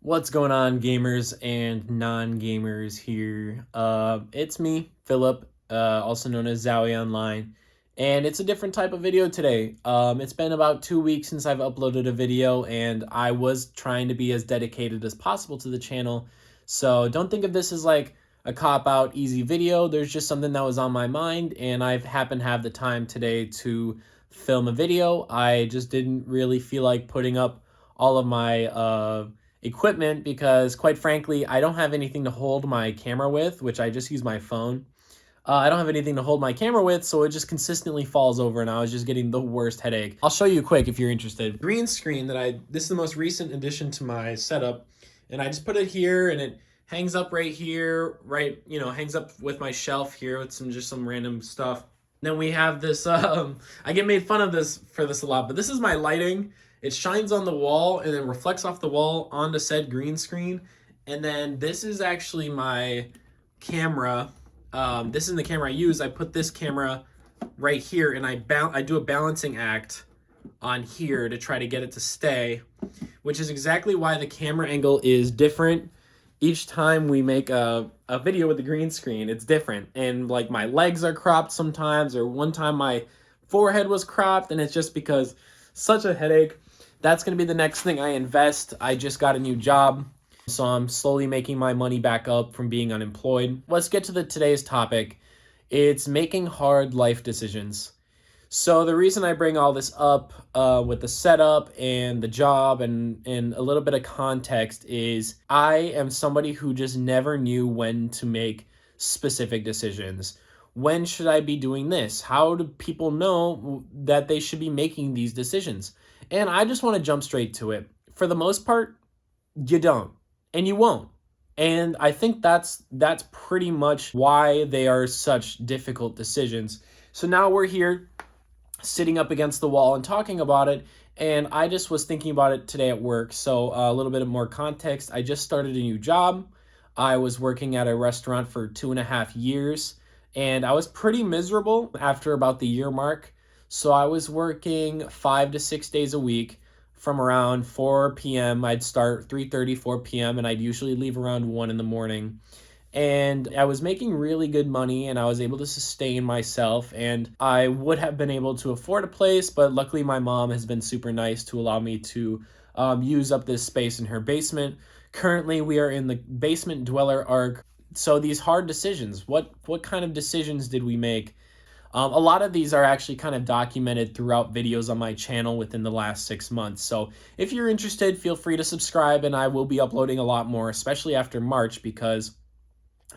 What's going on, gamers and non-gamers here? It's me, Philip, also known as Zowie Online, and it's a different type of video today. It's been about 2 weeks since I've uploaded a video, and I was trying to be as dedicated as possible to the channel, so don't think of this as like a cop-out easy video. There's just something that was on my mind, and I've happened to have the time today to film a video. I just didn't really feel like putting up all of my equipment because, quite frankly, I don't have anything to hold my camera with, which I just use my phone. I don't have anything to hold my camera with, so it just consistently falls over, and I was just getting the worst headache. I'll show you quick if you're interested. Green screen this is the most recent addition to my setup, and I just put it here, and it hangs up right here, hangs up with my shelf here with some random stuff. Then we have this, I get made fun of for this a lot, but this is my lighting. It shines on the wall and then reflects off the wall onto said green screen. And then this is actually my camera. This is the camera I use. I put this camera right here, and I do a balancing act on here to try to get it to stay, which is exactly why the camera angle is different. Each time we make a video with the green screen, it's different. And like my legs are cropped sometimes, or one time my forehead was cropped, and it's just because such a headache. That's going to be the next thing I invest. I just got a new job, so I'm slowly making my money back up from being unemployed. Let's get to today's topic. It's making hard life decisions. So the reason I bring all this up with the setup and the job and a little bit of context is I am somebody who just never knew when to make specific decisions. When should I be doing this? How do people know that they should be making these decisions? And I just want to jump straight to it. For the most part, you don't, and you won't. And I think that's pretty much why they are such difficult decisions. So now we're here sitting up against the wall and talking about it, and I just was thinking about it today at work. So a little bit of more context. I just started a new job. I was working at a restaurant for 2.5 years, and I was pretty miserable after about the year mark. So I was working 5 to 6 days a week from around 4 p.m. I'd start 3:30, 4 p.m., and I'd usually leave around 1 in the morning. And I was making really good money, and I was able to sustain myself, and I would have been able to afford a place, but luckily my mom has been super nice to allow me to use up this space in her basement. Currently, we are in the basement dweller arc. So these hard decisions, what kind of decisions did we make? A lot of these are actually kind of documented throughout videos on my channel within the last 6 months. So if you're interested, feel free to subscribe, and I will be uploading a lot more, especially after March, because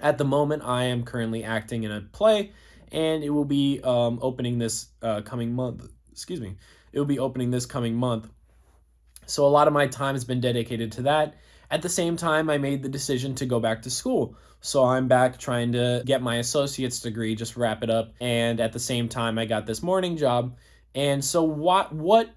at the moment I am currently acting in a play, and it will be opening this coming month. It will be opening this coming month. So a lot of my time has been dedicated to that. At the same time, I made the decision to go back to school. So I'm back trying to get my associate's degree, just wrap it up. And at the same time, I got this morning job. And so what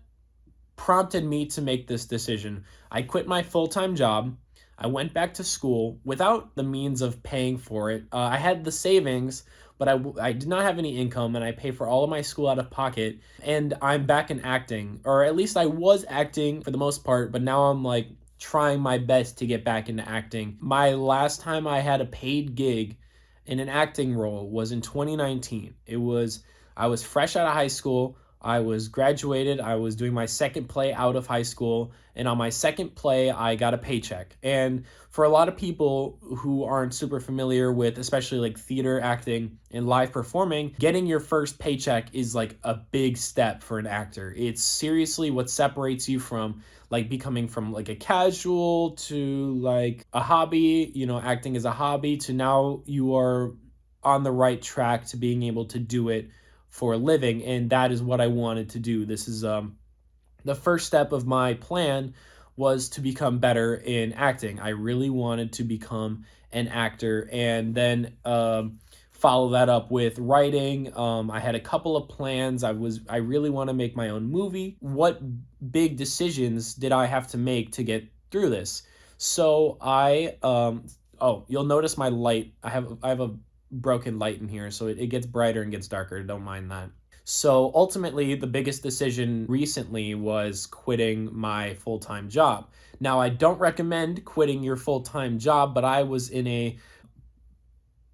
prompted me to make this decision? I quit my full-time job. I went back to school without the means of paying for it. I had the savings, but I did not have any income, and I pay for all of my school out of pocket. And I'm back in acting, or at least I was acting for the most part, but now I'm like trying my best to get back into acting. My last time I had a paid gig in an acting role was in 2019. I was fresh out of high school. I was graduated. I was doing my second play out of high school, and on my second play, I got a paycheck. And for a lot of people who aren't super familiar with, especially like theater acting and live performing, getting your first paycheck is like a big step for an actor. It's seriously what separates you from like becoming from like a casual to like a hobby, acting as a hobby, to now you are on the right track to being able to do it for a living. And that is what I wanted to do. This is the first step of my plan was to become better in acting. I really wanted to become an actor, and then follow that up with writing. I had a couple of plans. I really want to make my own movie. What big decisions did I have to make to get through this? So you'll notice my light. I have a broken light in here, so it gets brighter and gets darker. Don't mind that. So ultimately, the biggest decision recently was quitting my full-time job. Now, I don't recommend quitting your full-time job, but I was in a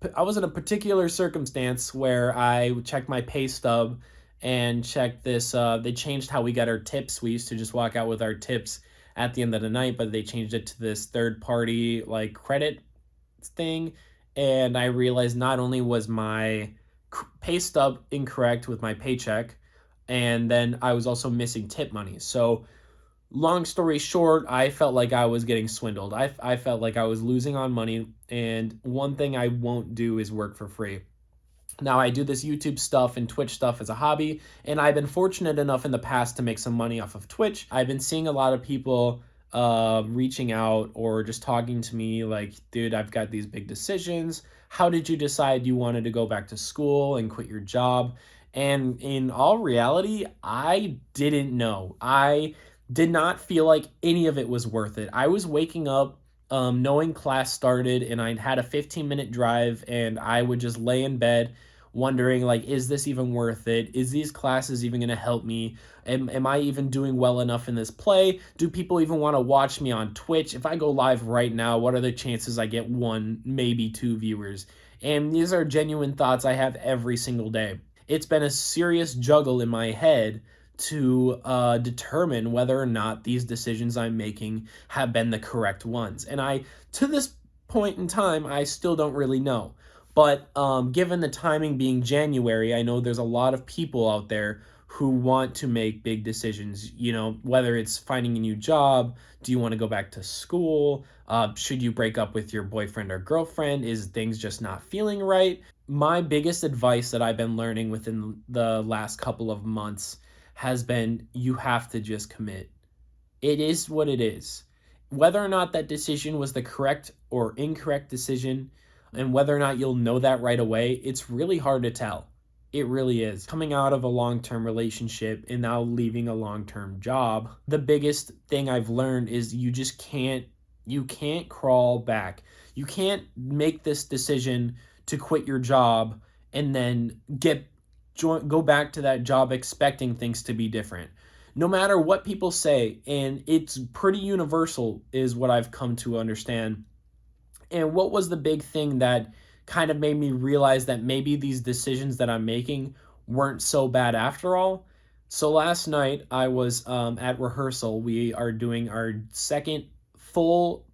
particular circumstance where I checked my pay stub and checked this. They changed how we got our tips. We used to just walk out with our tips at the end of the night, but they changed it to this third party like credit thing. And I realized not only was my pay stub incorrect with my paycheck, and then I was also missing tip money. So long story short, I felt like I was getting swindled. I felt like I was losing on money. And one thing I won't do is work for free. Now, I do this YouTube stuff and Twitch stuff as a hobby, and I've been fortunate enough in the past to make some money off of Twitch. I've been seeing a lot of people reaching out or just talking to me like, dude, I've got these big decisions. How did you decide you wanted to go back to school and quit your job? And in all reality, I didn't know. I did not feel like any of it was worth it. I was waking up knowing class started and I had a 15-minute drive, and I would just lay in bed wondering like, is this even worth it? Is these classes even going to help me? Am I even doing well enough in this play? Do people even want to watch me on Twitch? If I go live right now, what are the chances I get one, maybe two viewers? And these are genuine thoughts I have every single day. It's been a serious juggle in my head to determine whether or not these decisions I'm making have been the correct ones. And to this point in time, I still don't really know. But given the timing being January, I know there's a lot of people out there who want to make big decisions, whether it's finding a new job, do you want to go back to school, should you break up with your boyfriend or girlfriend, is things just not feeling right? My biggest advice that I've been learning within the last couple of months has been, you have to just commit. It is what it is. Whether or not that decision was the correct or incorrect decision, and whether or not you'll know that right away, it's really hard to tell. It really is. Coming out of a long-term relationship and now leaving a long-term job, the biggest thing I've learned is you can't crawl back. You can't make this decision to quit your job and then go back to that job expecting things to be different. No matter what people say, and it's pretty universal is what I've come to understand. And what was the big thing that kind of made me realize that maybe these decisions that I'm making weren't so bad after all? So last night I was at rehearsal. We are doing our second full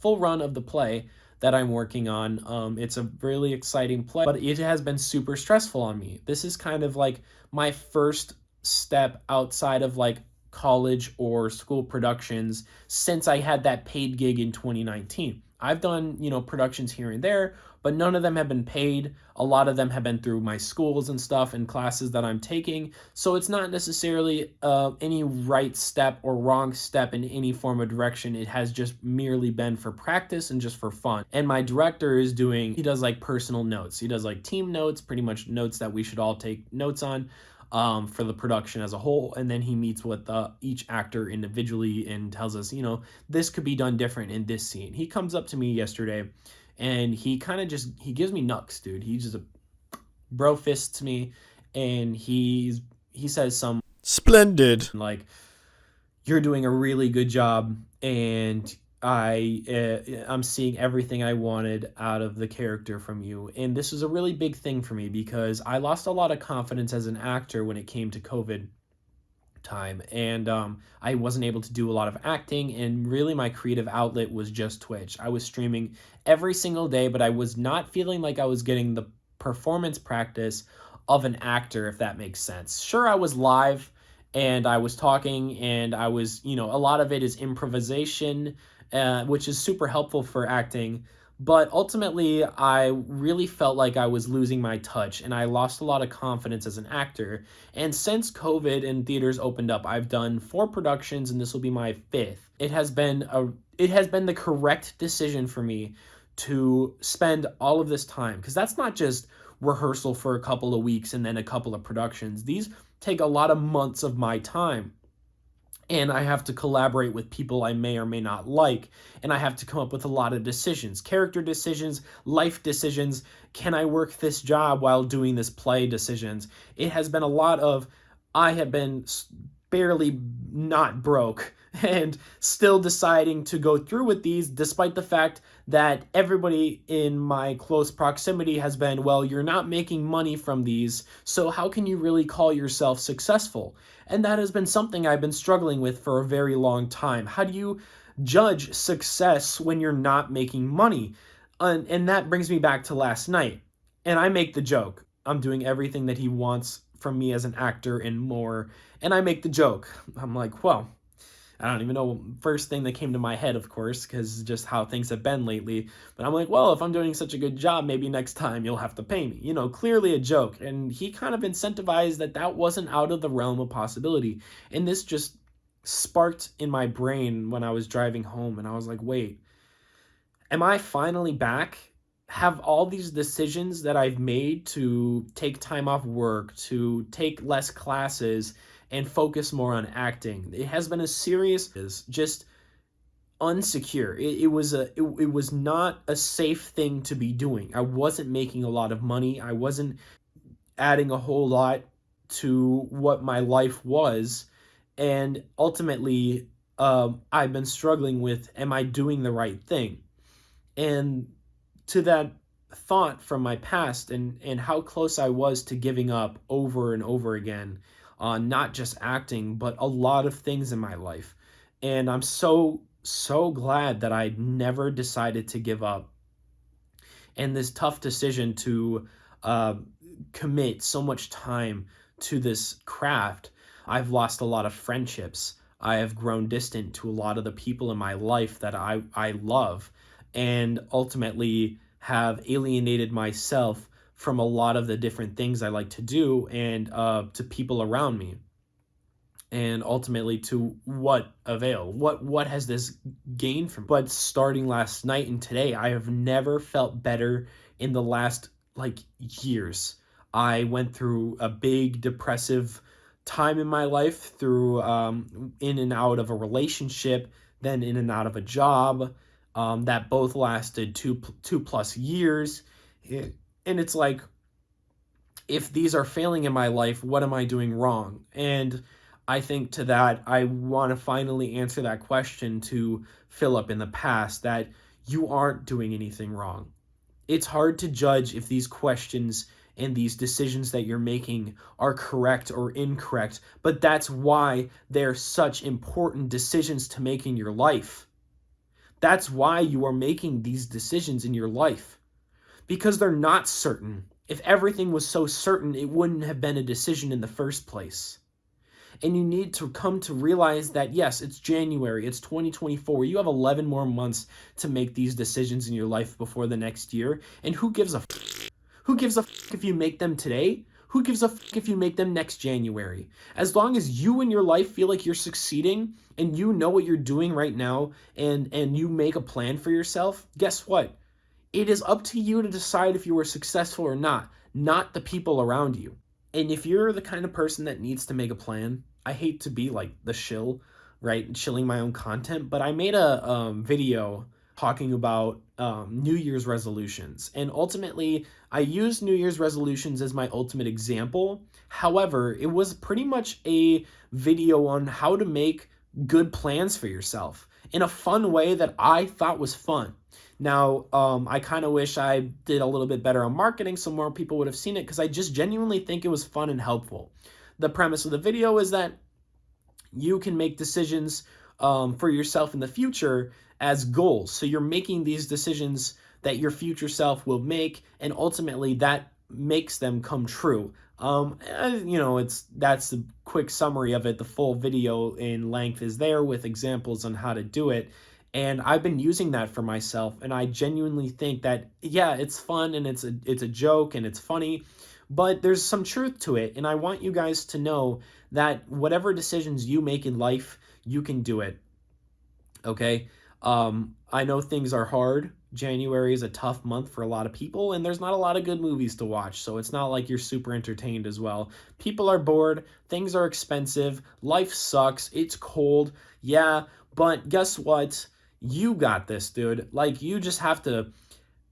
run of the play that I'm working on. It's a really exciting play, but it has been super stressful on me. This is kind of like my first step outside of like college or school productions since I had that paid gig in 2019. I've done, productions here and there, but none of them have been paid. A lot of them have been through my schools and stuff and classes that I'm taking. So it's not necessarily any right step or wrong step in any form of direction. It has just merely been for practice and just for fun. And my director he does like personal notes. He does like team notes, pretty much notes that we should all take notes on. For the production as a whole, and then he meets with each actor individually and tells us, this could be done different in this scene. He comes up to me yesterday, and he kind of he gives me knucks, dude. He just bro fists me, and he says some Splendid. like, you're doing a really good job, and I'm seeing everything I wanted out of the character from you. And this was a really big thing for me because I lost a lot of confidence as an actor when it came to COVID time, and I wasn't able to do a lot of acting, and really my creative outlet was just Twitch. I was streaming every single day, but I was not feeling like I was getting the performance practice of an actor, if that makes sense. Sure, I was live and I was talking, and I was, a lot of it is improvisation, which is super helpful for acting. But ultimately, I really felt like I was losing my touch, and I lost a lot of confidence as an actor. And since COVID and theaters opened up, I've done 4 productions, and this will be my 5th. It has been the correct decision for me to spend all of this time, because that's not just rehearsal for a couple of weeks and then a couple of productions. These take a lot of months of my time. and I have to collaborate with people I may or may not like, and I have to come up with a lot of decisions, character decisions, life decisions. Can I work this job while doing this play decisions? It has been a lot of, I have been barely not broke and still deciding to go through with these, despite the fact that everybody in my close proximity has been, well, you're not making money from these, so how can you really call yourself successful? And that has been something I've been struggling with for a very long time. How do you judge success when you're not making money? And that brings me back to last night. And I make the joke, I'm doing everything that he wants from me as an actor and more. And I make the joke. I'm like, well, I don't even know, first thing that came to my head, of course, because just how things have been lately. But I'm like, well, if I'm doing such a good job, maybe next time you'll have to pay me. You know, clearly a joke. And he kind of incentivized that that wasn't out of the realm of possibility. And this just sparked in my brain when I was driving home. And I was like, wait, am I finally back? Have all these decisions that I've made to take time off work, to take less classes, and focus more on acting. It has been a serious, just unsecure. It was not a safe thing to be doing. I wasn't making a lot of money. I wasn't adding a whole lot to what my life was, and ultimately, I've been struggling with, am I doing the right thing? And to that thought from my past, and how close I was to giving up over and over again on not just acting, but a lot of things in my life. And I'm so glad that I never decided to give up. And this tough decision to uh, commit so much time to this craft, I've lost a lot of friendships. I have grown distant to a lot of the people in my life that I love, and ultimately have alienated myself from a lot of the different things I like to do, and to people around me. And ultimately, to what avail? What has this gained from? But starting last night and today, I have never felt better in the last like years. I went through a big depressive time in my life, through in and out of a relationship, then in and out of a job, that both lasted two plus years. And it's like, if these are failing in my life, what am I doing wrong? And I think to that, I want to finally answer that question to Philip in the past, that you aren't doing anything wrong. It's hard to judge if these questions and these decisions that you're making are correct or incorrect, but that's why they're such important decisions to make in your life. That's why you are making these decisions in your life, because they're not certain. If everything was so certain, it wouldn't have been a decision in the first place. And you need to come to realize that, yes, it's January, it's 2024. You have 11 more months to make these decisions in your life before the next year. And who gives a who gives a if you make them today? Who gives a if you make them next January? As long as you in your life feel like you're succeeding and you know what you're doing right now, and you make a plan for yourself, guess what? It is up to you to decide if you were successful or not the people around you. And if you're the kind of person that needs to make a plan, I hate to be like the shill, right? Shilling my own content, but I made a video talking about New Year's resolutions. And ultimately, I used New Year's resolutions as my ultimate example. However, it was pretty much a video on how to make good plans for yourself in a fun way that I thought was fun. Now, I kind of wish I did a little bit better on marketing so more people would have seen it, because I just genuinely think it was fun and helpful. The premise of the video is that you can make decisions for yourself in the future as goals. So you're making these decisions that your future self will make, and ultimately that makes them come true. That's the quick summary of it. The full video in length is there with examples on how to do it. And I've been using that for myself, and I genuinely think that, yeah, it's fun and it's a joke and it's funny, but there's some truth to it. And I want you guys to know that whatever decisions you make in life, you can do it. Okay? I know things are hard. January is a tough month for a lot of people, and there's not a lot of good movies to watch, so it's not like you're super entertained as well. People are bored, things are expensive, life sucks, it's cold, yeah, but guess what? You got this, dude. Like, you just have to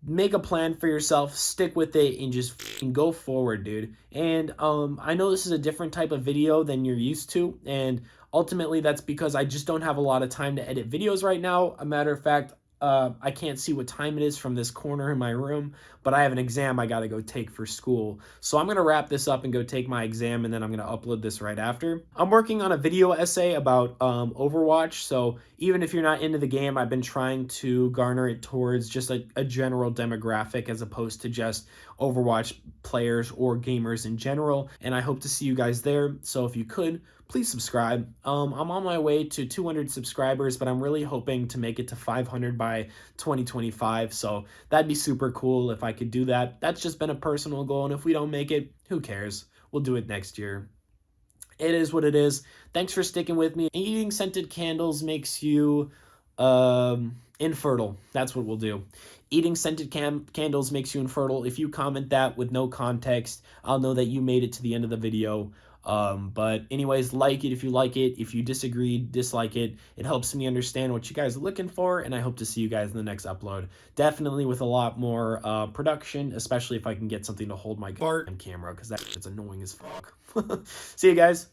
make a plan for yourself, stick with it, and just go forward, dude. And I know this is a different type of video than you're used to, and ultimately that's because I just don't have a lot of time to edit videos right now. A matter of fact, I can't see what time it is from this corner in my room, but I have an exam I gotta go take for school. So I'm gonna wrap this up and go take my exam, and then I'm gonna upload this right after. I'm working on a video essay about Overwatch, so even if you're not into the game, I've been trying to garner it towards just a general demographic as opposed to just Overwatch players or gamers in general, and I hope to see you guys there. So if you could, please subscribe. I'm on my way to 200 subscribers, but I'm really hoping to make it to 500 by 2025, so that'd be super cool if I could do that. That's just been a personal goal, and if we don't make it, who cares? We'll do it next year. It is what it is. Thanks for sticking with me. Eating scented candles makes you infertile. That's what we'll do. Eating scented candles makes you infertile. If you comment that with no context, I'll know that you made it to the end of the video. But anyways, like it if you like it. If you disagree, dislike it. It helps me understand what you guys are looking for, and I hope to see you guys in the next upload. Definitely with a lot more production, especially if I can get something to hold my camera, because that's annoying as fuck. See you guys.